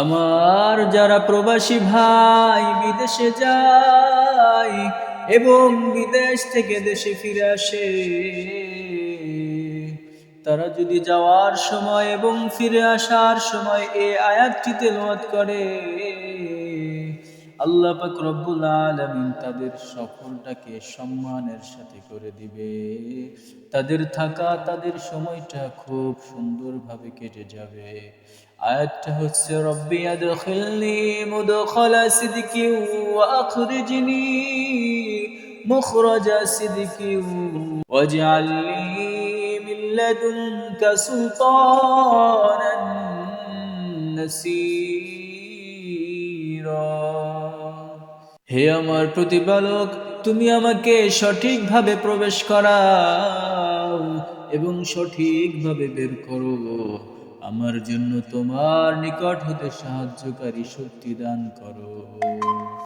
আমার যারা প্রবাসী ভাই বিদেশে যায় এবং বিদেশ থেকে দেশে ফিরে আসে, তারা যদি যাওয়ার সময় এবং ফিরে আসার সময় এই আয়াতটি তেলাওয়াত করে, আল্লাহ পাক রব্বুল আলামিন তাদের সফলটাকে সম্মানের সাথে করে দিবে। তাদের থাকা, তাদের সময়টা খুব সুন্দরভাবে কেটে যাবে। আয়াতটা হচ্ছে রব্বি আদখিলনি মুদখালা সিদকি ওয়া আখরিজনি মুখরাজা সিদকি ওয়াজআলনি মিন লাদুনকা সুলতানান নাসীরা। হে আমার প্রতিপালক, তুমি আমাকে সঠিকভাবে প্রবেশ করাও এবং সঠিকভাবে বের করো। আমার জন্য তোমার নিকট হতে সাহায্যকারী শক্তি দান করো।